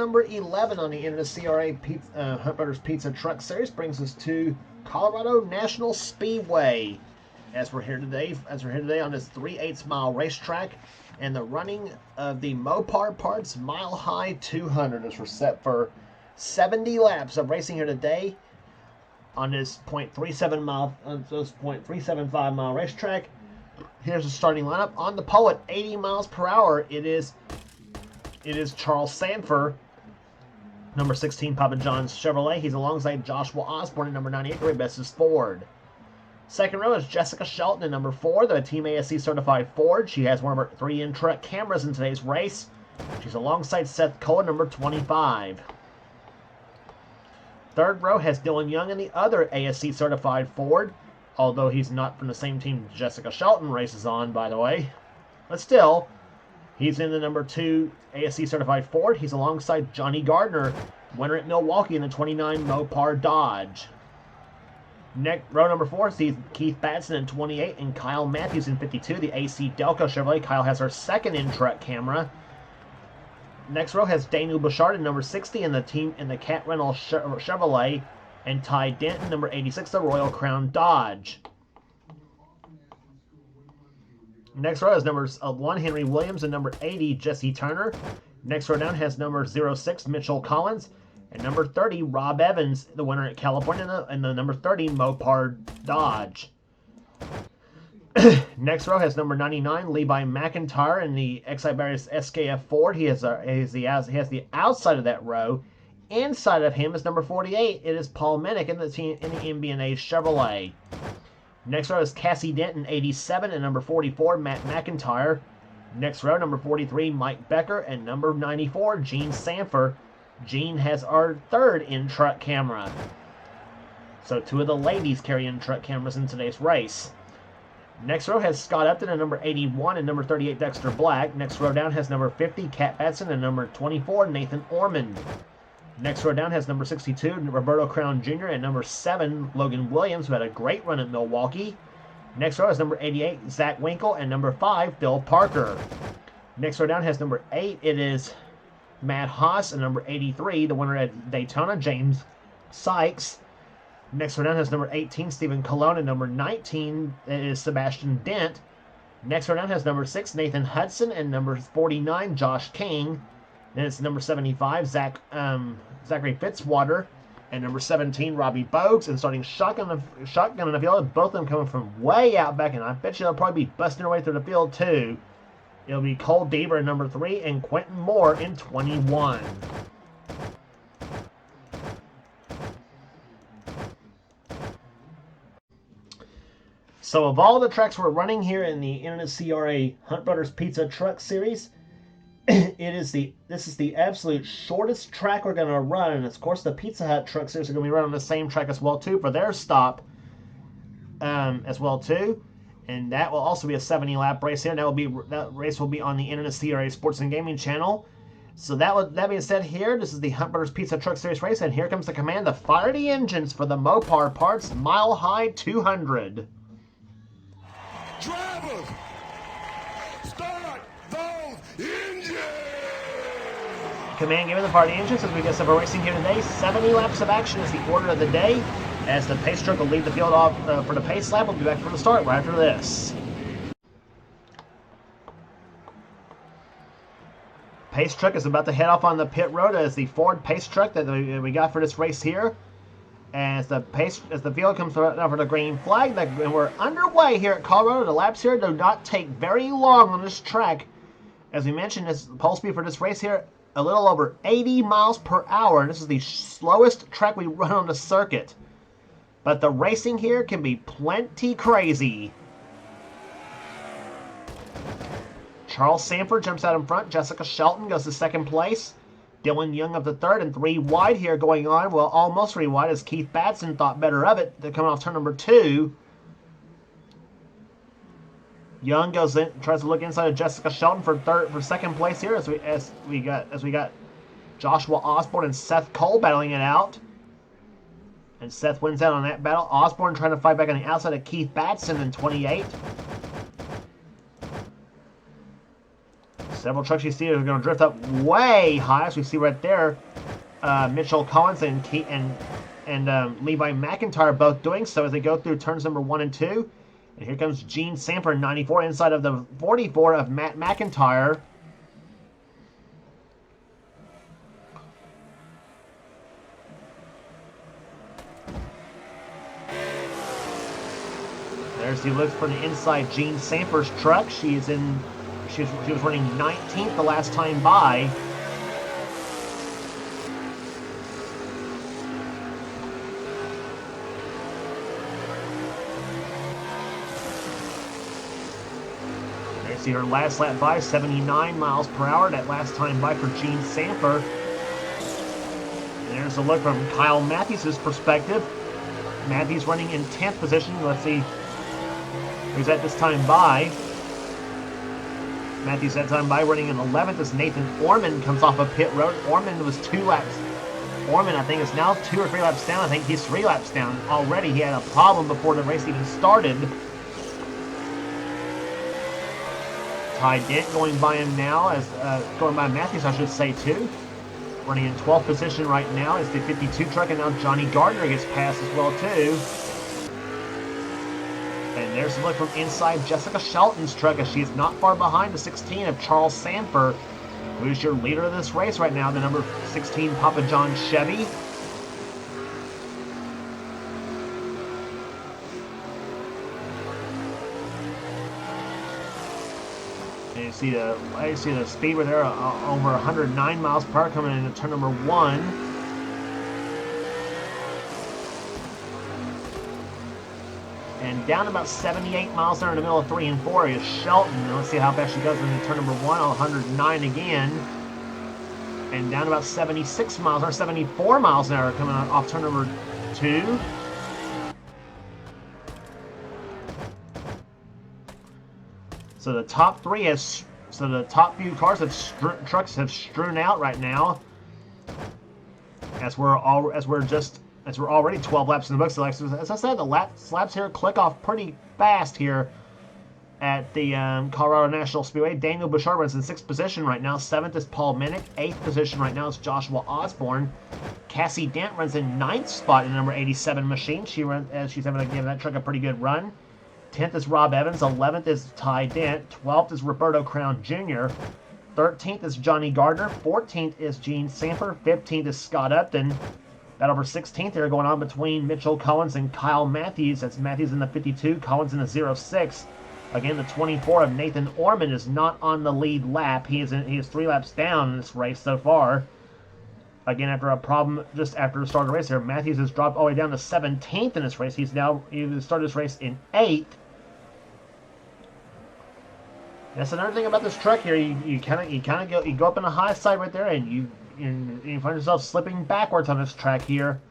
number 11 on the NNSCRA Hunt Brothers Pizza Truck Series brings us to Colorado National Speedway. As we're here today on this 3/8 mile racetrack, and the running of the Mopar Parts Mile High 200 is set for 70 laps of racing here today on this .375 mile racetrack. Here's the starting lineup. On the pole at 80 miles per hour, it is Charles Sanford, number 16 Papa John's Chevrolet. He's alongside Joshua Osborne at number 98, Ray Best's Ford. Second row is Jessica Shelton at number 4, the Team ASC certified Ford. She has one of her 3 in-truck cameras in today's race. She's alongside Seth Cole at number 25. Third row has Dylan Young in the other ASC certified Ford, although he's not from the same team Jessica Shelton races on, by the way. But still, he's in the number 2 ASC certified Ford. He's alongside Johnny Gardner, winner at Milwaukee in the 29 Mopar Dodge. Row number 4 sees Keith Batson in 28 and Kyle Matthews in 52, the AC Delco Chevrolet. Kyle has her second in-truck camera. Next row has Daniel Bouchard in number 60 in the Cat Reynolds Chevrolet, and Ty Denton, number 86, the Royal Crown Dodge. Next row has numbers 1 Henry Williams and number 80 Jesse Turner. Next row down has number 06 Mitchell Collins and number 30 Rob Evans, the winner at California, and the number 30 Mopar Dodge. Next row has number 99 Levi McIntyre in the X-Iberis SKF Ford. He has the outside of that row. Inside of him is number 48. It is Paul Minnick in the MB&A Chevrolet. Next row is Cassie Denton, 87, and number 44 Matt McIntyre. Next row, number 43 Mike Becker, and number 94 Gene Sanford. Gene has our third in-truck camera. So 2 of the ladies carry in-truck cameras in today's race. Next row has Scott Upton and number 81 and number 38 Dexter Black. Next row down has number 50 Cat Batson and number 24 Nathan Ormond. Next row down has number 62 Roberto Crown Jr. and number 7 Logan Williams, who had a great run at Milwaukee. Next row has number 88 Zach Winkle and number 5 Bill Parker. Next row down has number 8. It is Matt Haas and number 83, the winner at Daytona, James Sykes. Next row down has number 18 Stephen Colon and number 19 is Sebastian Dent. Next row down has number 6 Nathan Hudson and number 49 Josh King. Then it's number 75 Zachary Fitzwater and number 17 Robbie Bogues. And starting shotgun in the field, both of them coming from way out back, and I bet you they'll probably be busting their way through the field too. It'll be Cole Deaver in number 3 and Quentin Moore in 21. So of all the tracks we're running here in the NNSCRA Hunt Brothers Pizza Truck Series, this is the absolute shortest track we're going to run, and of course the Pizza Hut Truck Series are going to be running the same track as well too for their stop as well too, and that will also be a 70 lap race here. That race will be on the NNSCRA Sports and Gaming channel. So that being said, here this is the Hunt Brothers Pizza Truck Series race, and here comes the command to fire the engines for the Mopar Parts Mile High 200. Drivers, start those engines! Command given the party engines as we get some racing here today. 70 laps of action is the order of the day, as the pace truck will lead the field off for the pace lap. We'll be back for the start right after this. Pace truck is about to head off on the pit road as the Ford pace truck that we got for this race here. As the field comes out for the green flag, and we're underway here at Colorado. The laps here do not take very long on this track. As we mentioned, this pole speed for this race here, a little over 80 miles per hour. And this is the slowest track we run on the circuit. But the racing here can be plenty crazy. Charles Sanford jumps out in front. Jessica Shelton goes to second place. Dylan Young of the third, and 3 wide here going on. Well, almost 3 wide as Keith Batson thought better of it. They're coming off turn number 2. Young goes in, tries to look inside of Jessica Shelton for second place here as we got Joshua Osborne and Seth Cole battling it out. And Seth wins out on that battle. Osborne trying to fight back on the outside of Keith Batson in 28. Several trucks you see are going to drift up way high, as we see right there. Mitchell Collins and Levi McIntyre both doing so as they go through turns number 1 and 2. And here comes Gene Sanford, 94, inside of the 44 of Matt McIntyre. There's the look for the inside Gene Sanford's truck. She was running 19th the last time by. There's her last lap by, 79 miles per hour. That last time by for Gene Sanford. And there's a look from Kyle Matthews' perspective. Matthews running in 10th position. Let's see who's at this time by. Matthews that time by running in 11th as Nathan Orman comes off of pit road. Orman was 2 laps. Orman, I think, is now 2 or 3 laps down. I think he's 3 laps down already. He had a problem before the race even started. Ty Dent going by him now, as going by Matthews, I should say, too. Running in 12th position right now is the 52 truck, and now Johnny Gardner gets passed as well, too. And there's a look from inside Jessica Shelton's truck, as she is not far behind the 16 of Charles Sanford, who's your leader of this race right now, the number 16 Papa John Chevy. And you see the speed right there, over 109 miles per hour coming into turn number 1. And down about 78 miles there in the middle of 3 and 4 is Shelton. And let's see how fast she goes into turn number 1, 109 again. And down about 76 miles, or 74 miles an hour coming off turn number 2. So the top few cars trucks have strewn out right now. As we're already 12 laps in the books. As I said, the laps here click off pretty fast here at the Colorado National Speedway. Daniel Bouchard runs in 6th position right now. 7th is Paul Minnick. 8th position right now is Joshua Osborne. Cassie Dent runs in 9th spot in the number 87 machine. She's having to give that truck a pretty good run. 10th is Rob Evans. 11th is Ty Dent. 12th is Roberto Crown Jr. 13th is Johnny Gardner. 14th is Gene Sanford. 15th is Scott Upton. That over 16th here going on between Mitchell Collins and Kyle Matthews. That's Matthews in the 52, Collins in the 06. Again, the 24 of Nathan Orman is not on the lead lap. He is 3 laps down in this race so far. Again, after a problem just after the start of the race here, Matthews has dropped all the way down to 17th in this race. He started this race in 8th. That's another thing about this truck here. You go up in the high side right there, and you find yourself slipping backwards on this track here.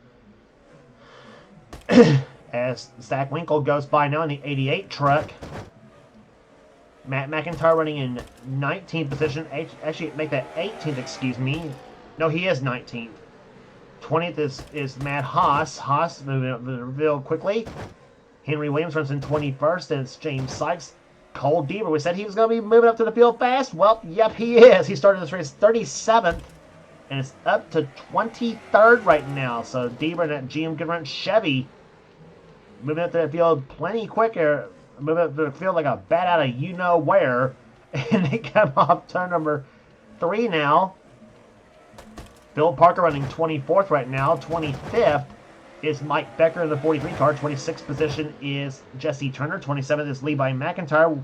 As Zach Winkle goes by now in the 88 truck. Matt McIntyre running in 19th position. Actually, make that 18th, excuse me. No, he is 19th. 20th is Matt Haas. Haas moving up the reveal quickly. Henry Williams runs in 21st, and it's James Sykes. Cole Deaver, we said he was going to be moving up to the field fast. Well, yep, he is. He started this race 37th. And it's up to 23rd right now. So Deaver and that GM Goodrun Chevy moving up to the field plenty quicker. Moving up to the field like a bat out of you-know-where. And they come off turn number 3 now. Bill Parker running 24th right now. 25th is Mike Becker in the 43 car. 26th position is Jesse Turner. 27th is Levi McIntyre.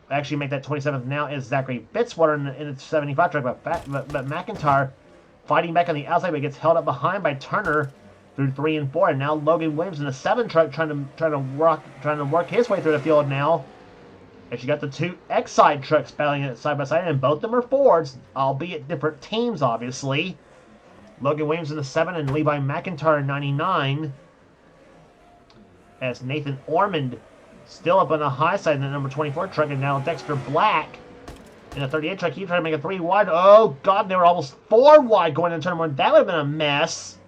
Actually, make that 27th now is Zachary Fitzwater in the 75 truck. But McIntyre fighting back on the outside, but gets held up behind by Turner through 3 and 4. And now Logan Williams in the 7 truck trying to work his way through the field now. And you got the 2 X-side trucks battling it side by side, and both of them are Fords, albeit different teams, obviously. Logan Williams in the 7 and Levi McIntyre in 99. As Nathan Ormond still up on the high side in the number 24 truck, and now Dexter Black in the 38 truck. He tried to make it 3 wide. Oh, God, they were almost 4 wide going into turn 1. That would have been a mess.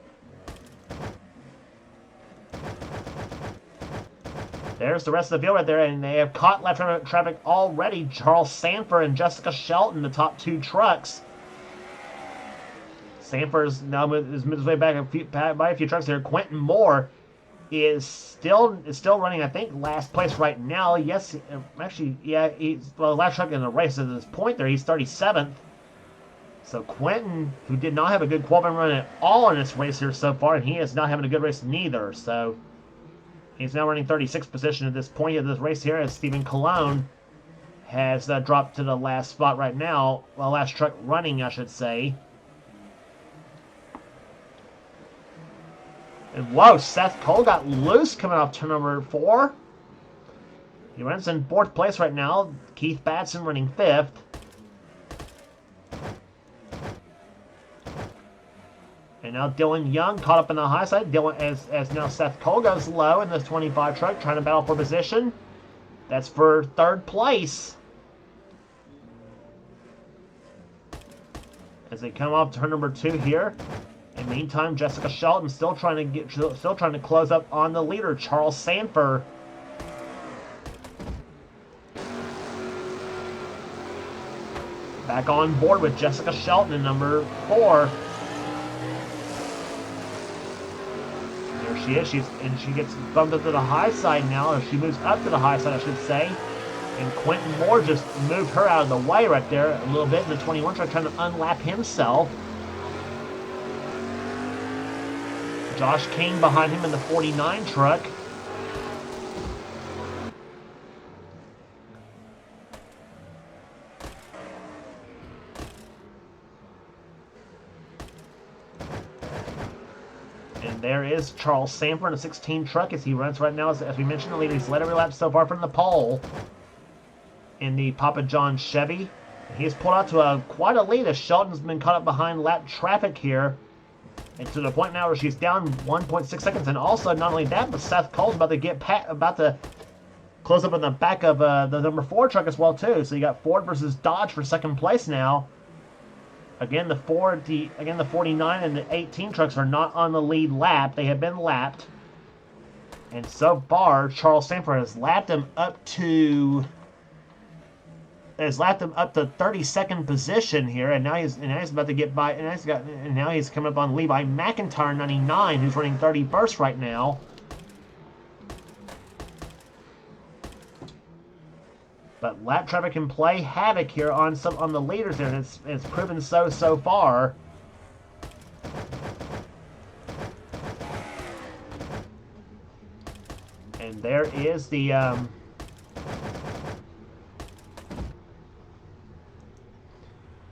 There's the rest of the field right there, and they have caught left traffic already. Charles Sanford and Jessica Shelton, the top two trucks. Sanford is now moved his way back by a few trucks here. Quentin Moore is still running, I think, last place right now. Yes, actually, yeah, he's last truck in the race at this point there. He's 37th. So Quentin, who did not have a good qualifying run at all in this race here so far, and he is not having a good race neither. So he's now running 36th position at this point of this race here, as Stephen Colon has dropped to the last spot right now. Well, last truck running, I should say. And whoa, Seth Cole got loose coming off turn number 4. He runs in 4th place right now. Keith Batson running 5th. And now Dylan Young caught up in the high side. Dylan, as now Seth Cole goes low in the 25 truck, trying to battle for position. That's for 3rd place. As they come off turn number 2 here. In the meantime, Jessica Shelton still trying to close up on the leader, Charles Sanford. Back on board with Jessica Shelton in number 4. There she is. She gets bumped up to the high side now, or she moves up to the high side, I should say. And Quentin Moore just moved her out of the way right there a little bit in the 21 truck, trying to unlap himself. Josh King behind him in the 49 truck. And there is Charles Sanford in a 16 truck as he runs right now. As we mentioned, the leader, he's led every lap so far from the pole in the Papa John Chevy. He's pulled out to quite a lead as Shelton's been caught up behind lap traffic here. And to the point now where she's down 1.6 seconds. And also, not only that, but Seth Cole's about to close up on the back of the number 4 truck as well, too. So you got Ford versus Dodge for 2nd place now. Again, the 49 and the 18 trucks are not on the lead lap. They have been lapped. And so far, Charles Sanford has lapped him up to 32nd position here, and now he's about to get by, and now he's coming up on Levi McIntyre 99, who's running 31st right now. But lap traffic can play havoc here on the leaders there, and it's proven so far. And there is the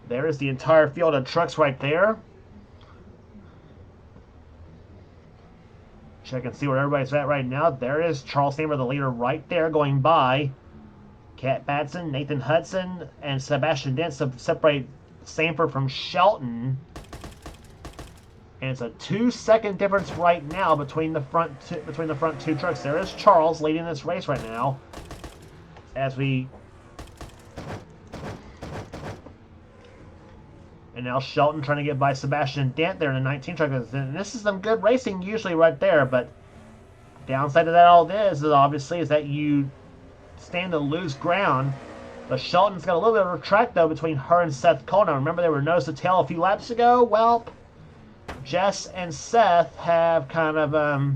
there is the entire field of trucks right there. Check and see where everybody's at right now. There is Charles Sanford, the leader, right there going by. Cat Batson, Nathan Hudson, and Sebastian Dent separate Sanford from Shelton. And it's a 2-second difference right now between the front two trucks. There is Charles leading this race right now. And now Shelton trying to get by Sebastian Dent there in the 19 truck. And this is some good racing usually right there, but downside of that all is obviously is that you stand to lose ground. But Shelton's got a little bit of a track though between her and Seth Cole. Now remember they were nose to tail a few laps ago? Well, Jess and Seth have kind of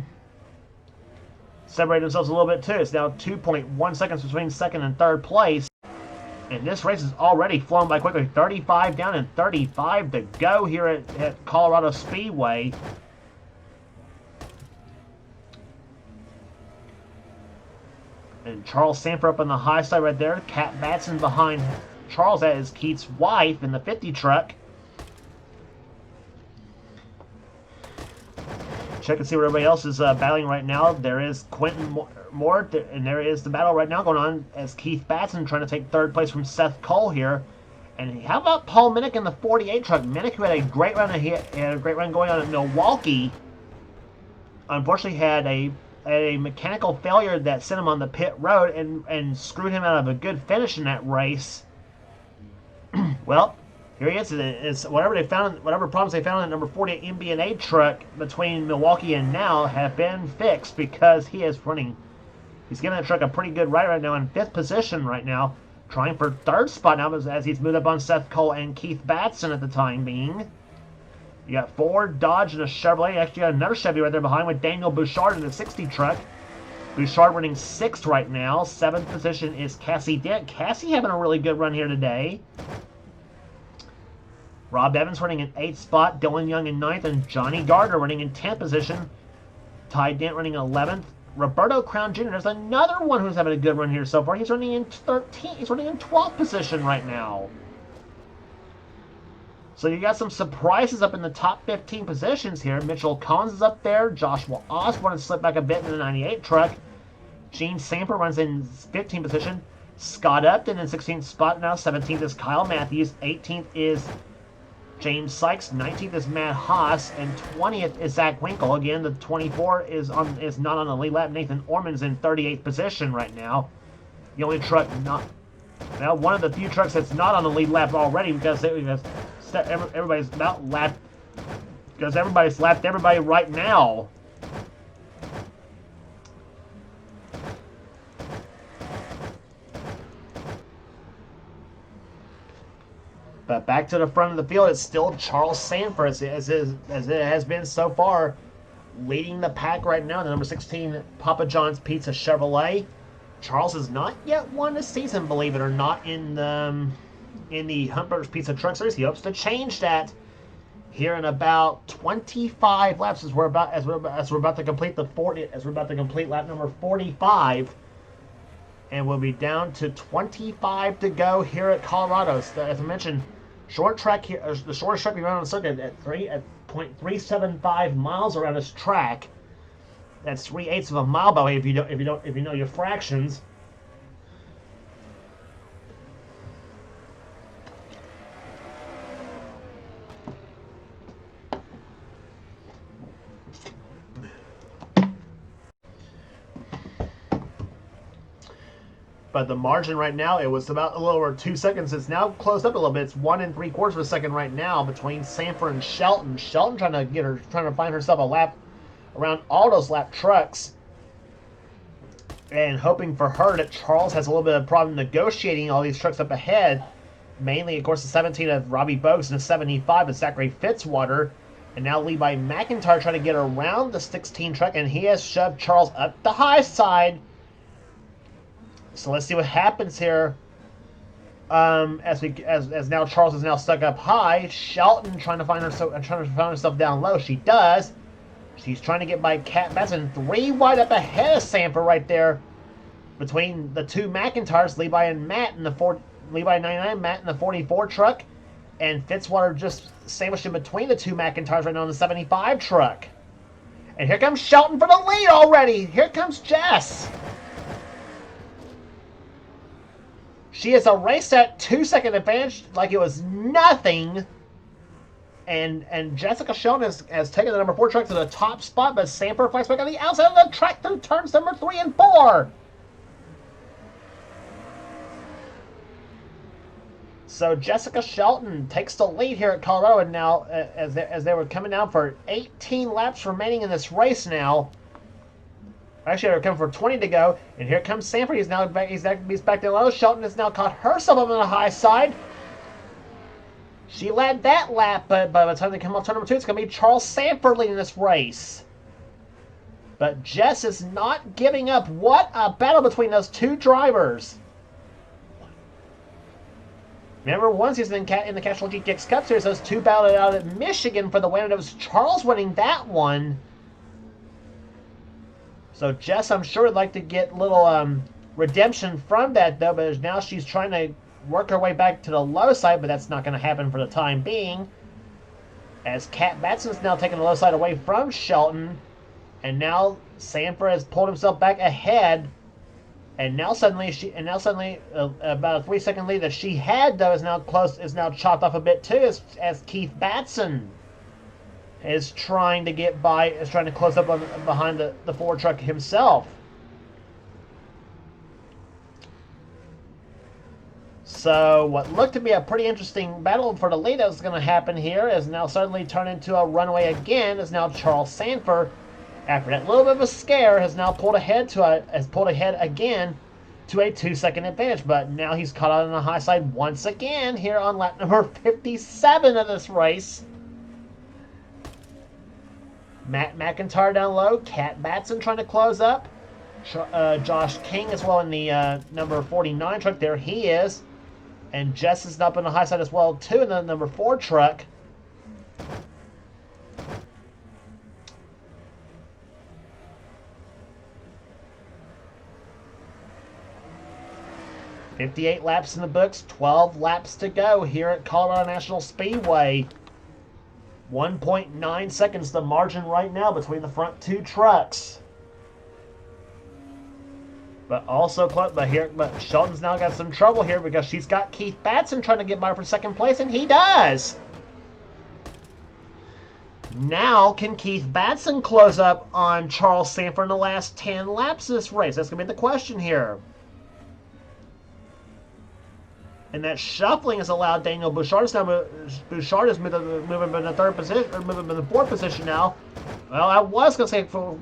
separated themselves a little bit too. It's now 2.1 seconds between 2nd and 3rd place. And this race is already flown by quickly. 35 down and 35 to go here at Colorado Speedway. And Charles Sanford up on the high side right there. Cat Batson behind Charles. That is Keith's wife in the 50 truck. Check and see where everybody else is battling right now. There is Quentin Moore, and there is the battle right now going on as Keith Batson trying to take 3rd place from Seth Cole here. And how about Paul Minnick in the 48 truck? Minnick, who had a great run going on at Milwaukee, unfortunately had a mechanical failure that sent him on the pit road and screwed him out of a good finish in that race. Well, here he is. It's whatever problems they found in the number 48 MB&A truck between Milwaukee and now have been fixed because he is running He's giving the truck a pretty good ride right now in 5th position right now. Trying for 3rd spot now as he's moved up on Seth Cole and Keith Batson at the time being. You got Ford, Dodge, and a Chevrolet. Actually, got another Chevy right there behind with Daniel Bouchard in the 60 truck. Bouchard running 6th right now. 7th position is Cassie Dent. Cassie having a really good run here today. Rob Evans running in 8th spot. Dylan Young in 9th. And Johnny Gardner running in 10th position. Ty Dent running 11th. Roberto Crown Jr. There's another one who's having a good run here so far. He's running in 13th. He's running in 12th position right now. So you got some surprises up in the top 15 positions here. Mitchell Collins is up there. Joshua Osborne has slipped back a bit in the 98 truck. Gene Samper runs in 15th position. Scott Upton in 16th spot now. 17th is Kyle Matthews. 18th is James Sykes. 19th is Matt Haas. And 20th is Zach Winkle. Again, the 24 is not on the lead lap. Nathan Orman's in 38th position right now. The only truck not... Now, one of the few trucks that's not on the lead lap already because everybody's about lapped... Because everybody's lapped everybody right now. But back to the front of the field, it's still Charles Sanford, as it has been so far, leading the pack right now. The number 16 Papa John's Pizza Chevrolet. Charles has not yet won a season, believe it or not, in the Huntburgers Pizza Truck Series. He hopes to change that here in about 25 laps, as we're about to complete lap number 45. And we'll be down to 25 to go here at Colorado. So, as I mentioned, short track here, the shortest track we run on the circuit at 0.375 miles around this track. That's 3/8 of a mile, by the way, if you know your fractions. But the margin right now, it was about a little over 2 seconds. It's now closed up a little bit. It's 1 3/4 of a second right now between Sanford and Shelton. Shelton trying to find herself a lap around all those lap trucks, and hoping for her that Charles has a little bit of problem negotiating all these trucks up ahead. Mainly, of course, the 17 of Robbie Bogues and the 75 of Zachary Fitzwater. And now Levi McIntyre trying to get around the 16 truck, and he has shoved Charles up the high side. So let's see what happens here. As now Charles is now stuck up high. Shelton trying to find herself down low. She does. She's trying to get by Kat Benson. 3 wide up ahead of Sanford right there. Between the two McIntyres, Levi and Matt in the Levi 99, Matt in the 44 truck, and Fitzwater just sandwiched in between the two McIntyres right now in the 75 truck. And here comes Shelton for the lead already. Here comes Jess. She has erased that 2-second advantage like it was nothing. And Jessica Shelton has taken the number 4 truck to the top spot, but Sanford fights back on the outside of the track through turns number 3 and 4. So Jessica Shelton takes the lead here at Colorado, and now as they were coming down for 18 laps remaining in this race now. Actually, they're coming for 20 to go, and here comes Sanford. He's back down low. Shelton has now caught herself up on the high side. She led that lap, but by the time they come off turn number 2, it's going to be Charles Sanford leading this race. But Jess is not giving up. What a battle between those two drivers. Remember, one season in the Castrol GTX Cup Series, those two battled it out at Michigan for the win, and it was Charles winning that one. So Jess, I'm sure, would like to get a little redemption from that, though, but now she's trying to work her way back to the low side, but that's not going to happen for the time being. As Kat Batson's now taking the low side away from Shelton, and now Sanford has pulled himself back ahead, and now suddenly about a 3-second lead that she had, though, is now chopped off a bit too, as Keith Batson is trying to close up behind the Ford truck himself. So what looked to be a pretty interesting battle for the lead that was going to happen here is now suddenly turned into a runaway again, as now Charles Sanford After that little bit of a scare, has now pulled ahead again to a 2-second advantage. But now he's caught out on the high side once again here on lap number 57 of this race. Matt McIntyre down low. Cat Batson trying to close up. Josh King as well in the number 49 truck. There he is. And Jess is up on the high side as well, too, in the number 4 truck. "58 laps in the books, 12 laps to go here at Colorado National Speedway. 1.9 seconds the margin right now between the front 2 trucks. But Shelton's now got some trouble here because she's got Keith Batson trying to get by for second place, and he does. Now, can Keith Batson close up on Charles Sanford in the last 10 laps of this race? That's going to be the question here. And that shuffling has allowed Daniel Bouchard. Bouchard is moving in the third position, or moving in the fourth position now. Well, I was going to say for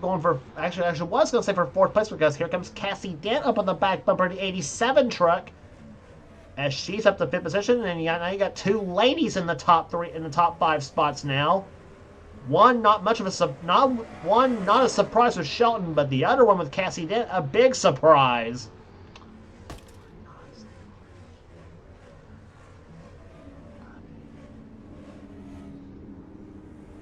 fourth place because here comes Cassie Dent up on the back bumper of the 87 truck, as she's up to fifth position. And now you got 2 ladies in the top 5 spots now. One not a surprise with Shelton, but the other one with Cassie Dent, a big surprise.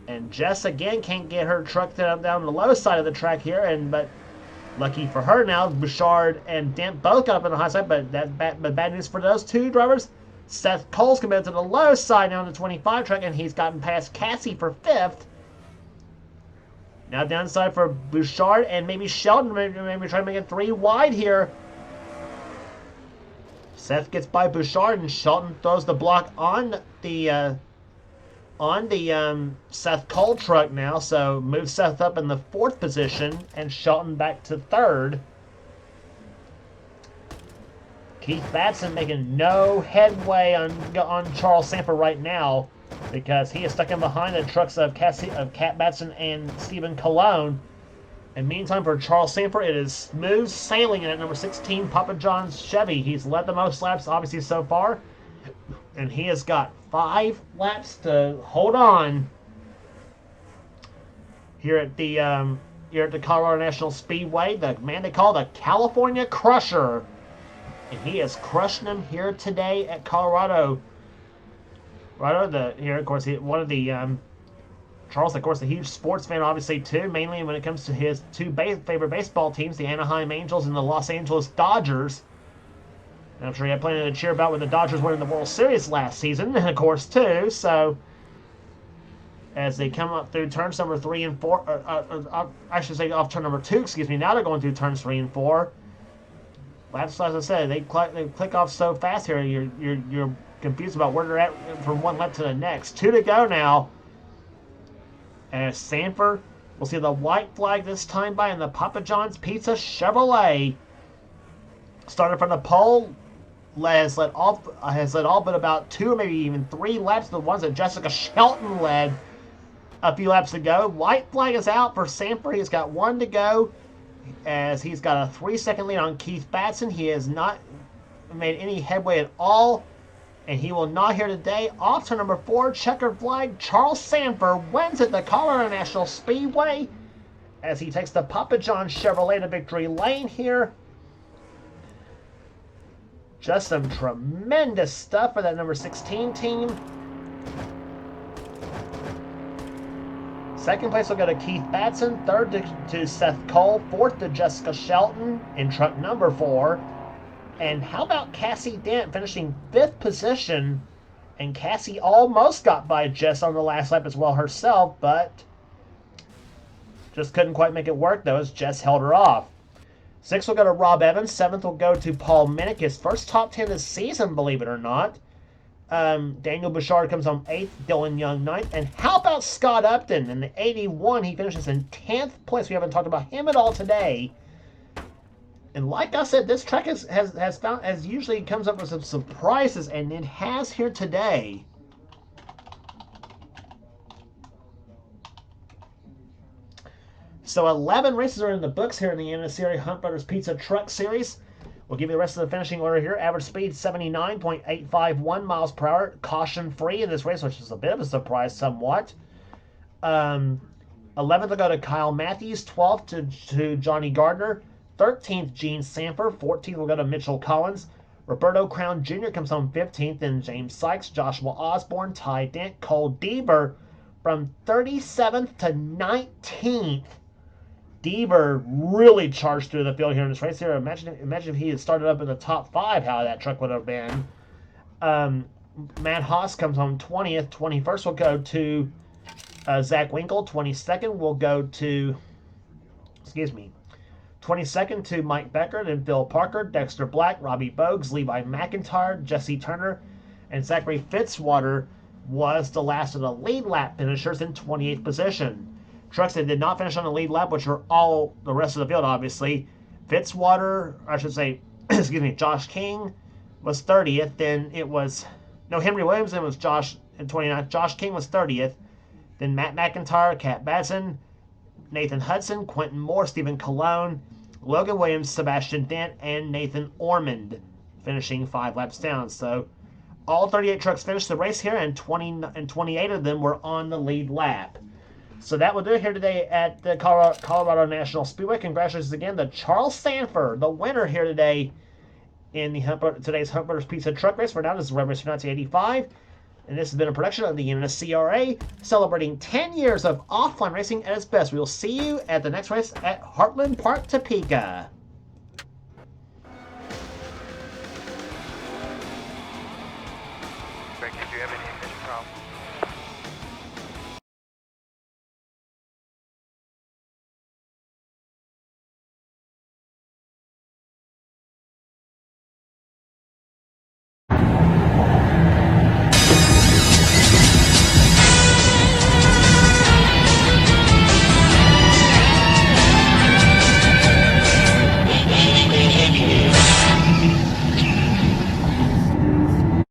And Jess again can't get her truck down the low side of the track here, but lucky for her now, Bouchard and Dent both got up on the high side, but bad news for those 2 drivers. Seth Cole's coming to the low side now on the 25 truck, and he's gotten past Cassie for 5th. Now downside for Bouchard and maybe Shelton, maybe trying to make it 3 wide here. Seth gets by Bouchard, and Shelton throws the block on the Seth Cole truck now, so moves Seth up in the 4th position and Shelton back to 3rd. Keith Batson making no headway on Charles Sanford right now because he is stuck in behind the trucks of Cat Batson and Stephen Colon. And meantime, for Charles Sanford, it is smooth sailing at number 16 Papa John's Chevy. He's led the most laps, obviously, so far. And he has got 5 laps to hold on here at the Colorado National Speedway. The man they call the California Crusher, and he is crushing them here today at Colorado. Charles, of course, a huge sports fan, obviously too. Mainly when it comes to his 2 favorite baseball teams, the Anaheim Angels and the Los Angeles Dodgers. And I'm sure he had plenty to cheer about when the Dodgers won the World Series last season, of course, too. So, as they come up through turns number 3 and 4, I should say off turn number 2, excuse me. Now they're going through turns 3 and 4. As I said, they click off so fast here, you're confused about where they're at from one lap to the next. 2 to go now. As Sanford will see the white flag this time by in the Papa John's Pizza Chevrolet. Started from the pole. Has led all but about 2 or maybe even 3 laps of the ones that Jessica Shelton led a few laps ago. White flag is out for Sanford. He's got 1 to go as he's got a 3-second lead on Keith Batson. He has not made any headway at all, and he will not here today. Off to number 4, checkered flag. Charles Sanford wins at the Colorado National Speedway as he takes the Papa John Chevrolet to victory lane here. Just some tremendous stuff for that number 16 team. Second place will go to Keith Batson. 3rd to Seth Cole. 4th to Jessica Shelton in truck number 4. And how about Cassie Dent finishing 5th position? And Cassie almost got by Jess on the last lap as well herself, but just couldn't quite make it work though as Jess held her off. 6th will go to Rob Evans. 7th will go to Paul Minnick. His first top 10 this season, believe it or not. Daniel Bouchard comes on 8th. Dylan Young 9th. And how about Scott Upton? In the 81, he finishes in 10th place. We haven't talked about him at all today. And like I said, this track has usually comes up with some surprises, and it has here today. So 11 races are in the books here in the NNSCRA Hunt Brothers Pizza Truck Series. We'll give you the rest of the finishing order here. Average speed 79.851 miles per hour, caution free in this race, which is a bit of a surprise somewhat. 11th will go to Kyle Matthews, 12th to Johnny Gardner, 13th Gene Sanford, 14th will go to Mitchell Collins. Roberto Crown Jr. comes home 15th, then James Sykes, Joshua Osborne, Ty Dent, Cole Deaver from 37th to 19th. Deaver really charged through the field here in this race here. Imagine if he had started up in the top 5, how that truck would have been. Matt Haas comes home 20th. 21st will go to Zach Winkle. 22nd will go to, 22nd to Mike Becker, then Phil Parker, Dexter Black, Robbie Bogues, Levi McIntyre, Jesse Turner, and Zachary Fitzwater was the last of the lead lap finishers in 28th position. Trucks that did not finish on the lead lap, which are all the rest of the field, obviously. Fitzwater, I should say, Josh King was 30th. Then it was, Henry Williams, then was Josh in 29th. Josh King was 30th. Then Matt McIntyre, Cat Batson, Nathan Hudson, Quentin Moore, Stephen Colon, Logan Williams, Sebastian Dent, and Nathan Ormond finishing 5 laps down. So all 38 trucks finished the race here, and 28 of them were on the lead lap. So that will do it here today at the Colorado National Speedway. Congratulations again to Charles Sanford, the winner here today in today's Hunt Brothers Pizza Truck Race. For now, this is Web Race 1985, and this has been a production of the NNSCRA, celebrating 10 years of offline racing at its best. We will see you at the next race at Heartland Park, Topeka.